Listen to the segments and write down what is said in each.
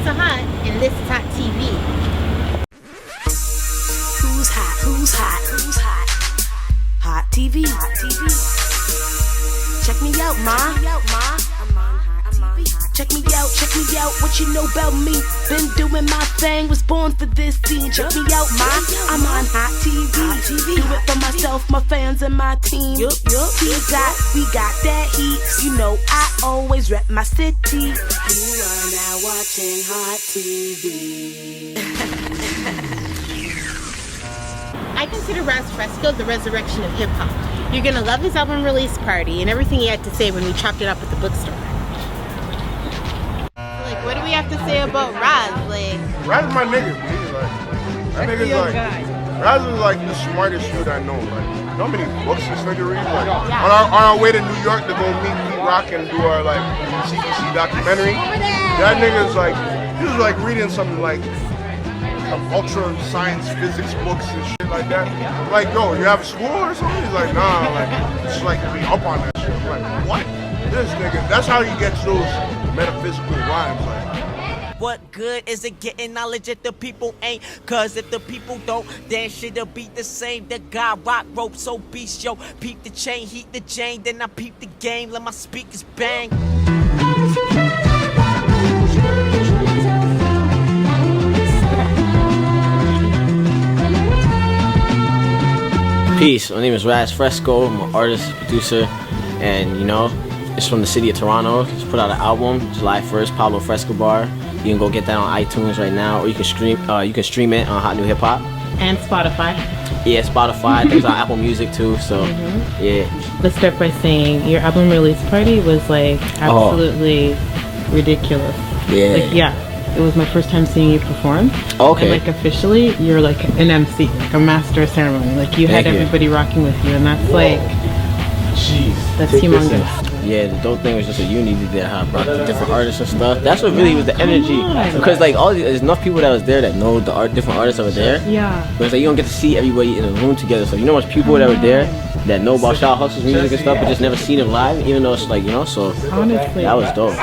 to Hott, and this is Hott TV. Who's hot? Who's hot? Who's hot? Hott TV. Hott TV. Check me out, ma. I'm on Hott TV. Check me out, what you know about me? Been doing my thing, was born for this scene. Check me out, ma. I'm on Hott TV. Do it for myself, my fans, and my team. We got that heat. You know I always rep my city. You are now watching Hott TV. I consider Fresco the resurrection of hip-hop. You're gonna love his album release party and everything he had to say when we chopped it up at the bookstore. Like, what do we have to say about Raz? Like, Raz is my nigga, man. That nigga's Raz is like the smartest dude I know. Like, you know how many books this nigga reads? Like, on our way to New York to go meet Pete Rock and do our like CBC documentary. That nigga's like, he was like reading something like ultra science physics books and shit like that. Like, yo, you have school or something? He's like, nah, like, just like be up on that shit. I'm like, what? This nigga, that's how he gets those metaphysical rhymes. Like, what good is it getting knowledge if the people ain't? Cause if the people don't, then shit'll be the same. The guy rock rope so beast, yo. Peep the chain, heat the chain, then I peep the game, let my speakers bang. Peace, my name is Fresco. I'm an artist, producer, and you know, it's from the city of Toronto. Just put out an album, July 1st, Pablo Frescobar. You can go get that on iTunes right now, or you can stream it on Hot New Hip Hop. and Spotify. Yeah, Spotify. There's on Apple Music too, so yeah. Let's start by saying your album release party was like absolutely ridiculous. Yeah. Like, yeah. It was my first time seeing you perform. Okay. And like officially, you're like an MC, like a master of ceremony. Like you had everybody rocking with you, and that's like, jeez, that's humongous. Yeah, the dope thing was just a unity there, how I brought the different artists and stuff. That's what really was the energy, because like there's enough people that was there that know the different artists that were there. Yeah. But it's like you don't get to see everybody in a room together. So you know much people that were there that know about Shaw Hustle's music and stuff, but just never seen him live, even though it's like, you know. So honestly, that was dope.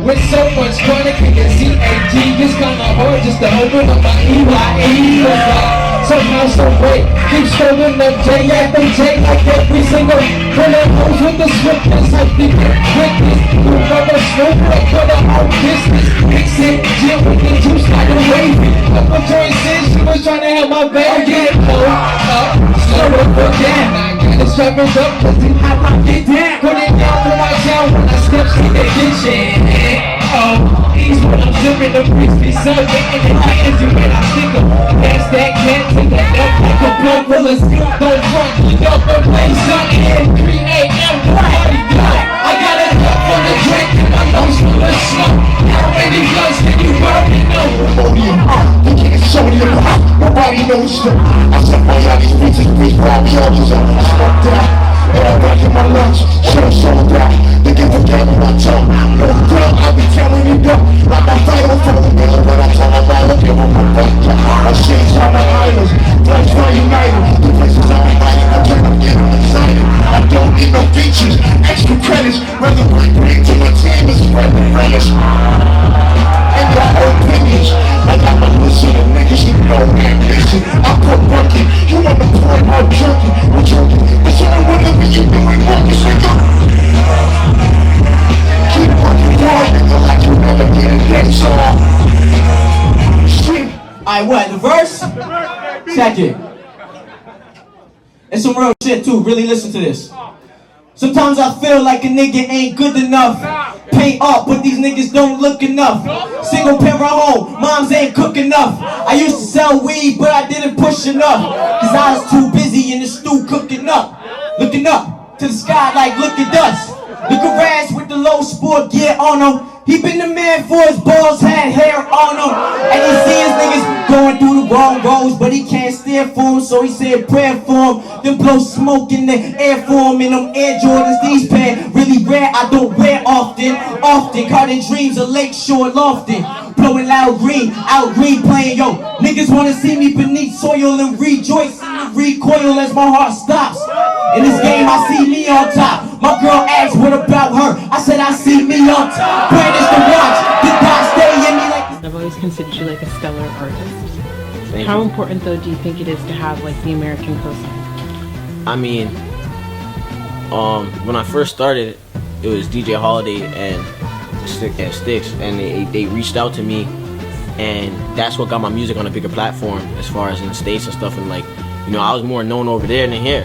With so much chronic and CAG, it's kinda hard just to open up my EYE. Somehow, some way, keep showing up J after J like every single bullet holes with the swiftness of the quickness. You never smoke like for the whole business. Mix it, gin with the juice like a wavy. Couple choices, she was trying to have my bag. Get low up, slow it down. I gotta strap it up, cause it hot like it down. Put it down for my child when I step in the kitchen. He's when I'm zipping the bricks, be serving in the hands, you when I stick em. Pass that cat to that up like a blood full of skin. Don't front, you up and play something in 3 a.m. Party gun. I got a cup for the drink and my nose full of smoke. How many guns can you burn? No. Sodium, you can't sodium, nobody knows you. I set my out these bitches, these brown charges on the smoke down. And I'm back in my lunch, show sold out. They give a game in my tongue. No doubt, I be telling you though. Like my final phone, nigga, when I tell my brother, give him my back. I change all my idols, flames my united. The places I'm inviting, no ambition. I put work in, you wanna pour my jerky. We're jerky, it's only whatever you doing, work is nigga. Keep working hard, nigga, like you never get a next song. Alright, what, the verse? Check it. It's some real shit too, really listen to this. Sometimes I feel like a nigga ain't good enough. Paint up, but these niggas don't look enough. Single parent home, moms ain't cook enough. I used to sell weed, but I didn't push enough. Cause I was too busy in the stew cooking up. Looking up to the sky like look at us. Look at Raz with the low sport gear on him. He been the man for his balls, had hair on him. And he see his niggas going through the wrong roads, but he can't stand for him, so he said prayer for him. Then blow smoke in the air for him. In them Air Jordans, these pair really rare, I don't wear often. Caught in dreams of Lakeshore Lofton. Blowing loud green, out green playing, yo. Niggas wanna see me beneath soil and rejoice in the recoil as my heart stops. In this game, I see me on top. My girl asked, what about her? I said, I see me on top. Brandon's the watch. Did God stay in me like... I've always considered you like a stellar artist. Thank How you. important, though, do you think it is to have, like, the American cosign? I mean, when I first started, it was DJ Holiday and Sticks, and they reached out to me, and that's what got my music on a bigger platform as far as in the States and stuff. And like, you know, I was more known over there than here.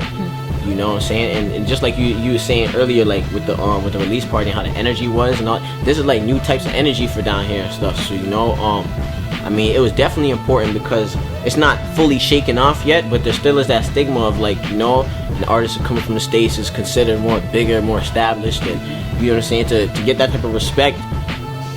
You know what I'm saying? And just like you were saying earlier, like with the release party and how the energy was and all, this is like new types of energy for down here and stuff. So you know, I mean, it was definitely important because it's not fully shaken off yet, but there still is that stigma of like, you know, an artist coming from the States is considered more bigger, more established, and you know what I'm saying? To get that type of respect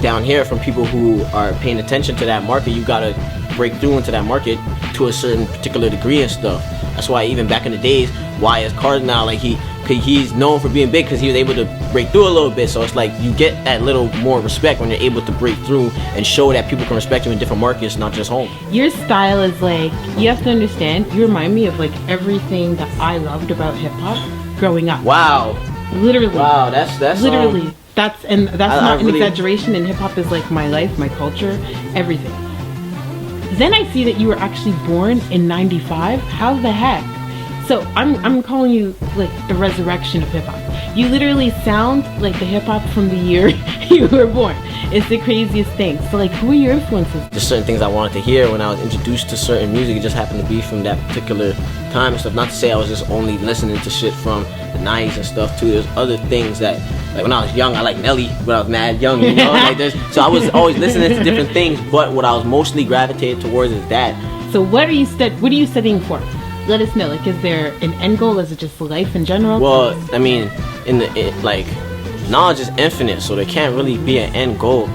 down here from people who are paying attention to that market, you gotta break through into that market to a certain particular degree and stuff. That's why even back in the days, Wyatt's Card now, like he's known for being big because he was able to break through a little bit. So it's like you get that little more respect when you're able to break through and show that people can respect you in different markets, not just home. Your style is like, you have to understand, you remind me of like everything that I loved about hip hop growing up. Wow. Literally. Wow, that's literally. That's not an really... exaggeration, and hip hop is like my life, my culture, everything. Then I see that you were actually born in '95. How the heck? So I'm calling you like the resurrection of hip hop. You literally sound like the hip hop from the year you were born. It's the craziest thing. So like, who are your influences? Just certain things I wanted to hear when I was introduced to certain music. It just happened to be from that particular time and stuff. Not to say I was just only listening to shit from the 90s and stuff too. There's other things that, like when I was young, I liked Nelly when I was mad young, you know? Like so I was always listening to different things, but what I was mostly gravitated towards is that. So what are you studying for? Let us know. Like, is there an end goal? Is it just life in general? Well, I mean, like, knowledge is infinite, so there can't really be an end goal.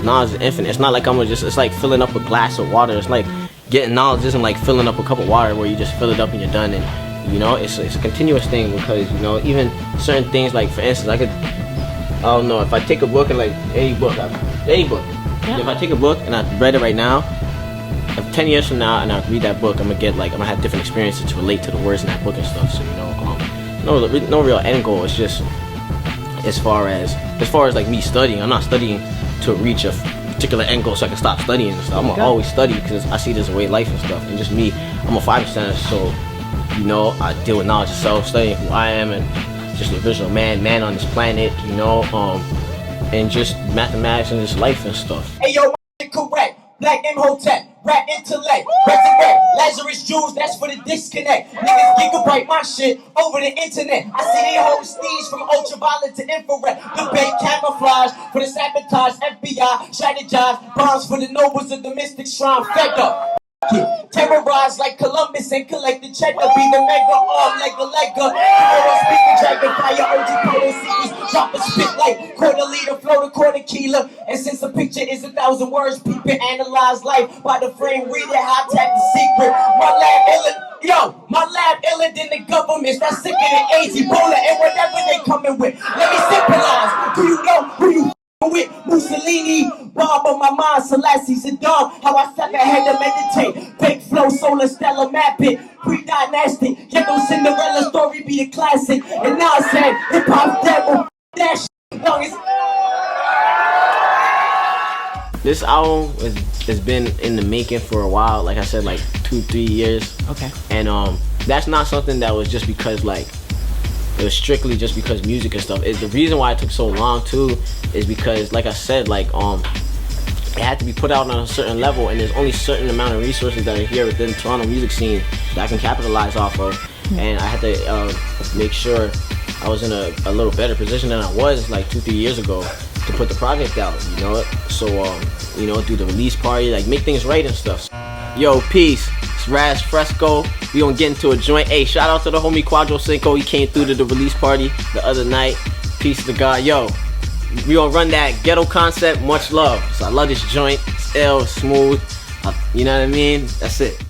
Knowledge is infinite. It's not like it's like filling up a glass of water. It's like getting knowledge isn't like filling up a cup of water where you just fill it up and you're done. And you know, it's a continuous thing because, you know, even certain things, like for instance, I don't know, if I take a book and like any book, yeah. If I take a book and I read it right now, 10 years from now and I read that book, I'm gonna have different experiences to relate to the words in that book and stuff. So, you know, no real end goal. It's just as far as like me studying, I'm not studying to reach a particular end goal so I can stop studying and stuff. I'm gonna always study because I see this way of life and stuff. And just me, I'm a 5%, so you know, I deal with knowledge itself, studying who I am and just the original man on this planet, you know, and just mathematics and just life and stuff. Hey yo, correct. Black Imhotep, rap intellect, resurrect, Lazarus Jews, that's for the disconnect. Niggas gigabyte my shit over the internet. I see they hold steeds from ultraviolet to infrared. Debate camouflage for the sabotage, FBI, strategize, bombs for the nobles of the mystic shrine, fed up. Terrorize like Columbus and collect the cheddar. Be the mega arm like a Lega. Photo speaker, dragon fire, OG photo series. Drop a spit like quarter liter, float a quarter kilo. And since a picture is 1,000 words, people analyze life by the frame, read it, high tech the secret. My lab iller than the government's. That's sicker than AIDS, Ebola, and whatever they coming with. Let me symbolize. Do you know who you with? Mussolini, Bob on my mind, Selassie, Saddam. How I stuck ahead to meditate. Big flow, solar, stellar, map it. Pre-dynastic, yet no Cinderella story be a classic. And now I said, hip hop devil, that shit long as. This album has been in the making for a while. Like I said, like 2-3 years. Okay. And that's not something that was just because like it was strictly just because music and stuff. The reason why it took so long too is because, like I said, like it had to be put out on a certain level, and there's only a certain amount of resources that are here within the Toronto music scene that I can capitalize off of. And I had to make sure I was in a little better position than I was like 2-3 years ago to put the project out, you know. So you know, do the release party, like make things right and stuff. Yo, peace. It's Raz Fresco. We gonna get into a joint. Hey, shout out to the homie Quadro Cinco. He came through to the release party the other night. Peace to God. Yo, we gonna run that ghetto concept. Much love. So I love this joint. It's ill, smooth. You know what I mean? That's it.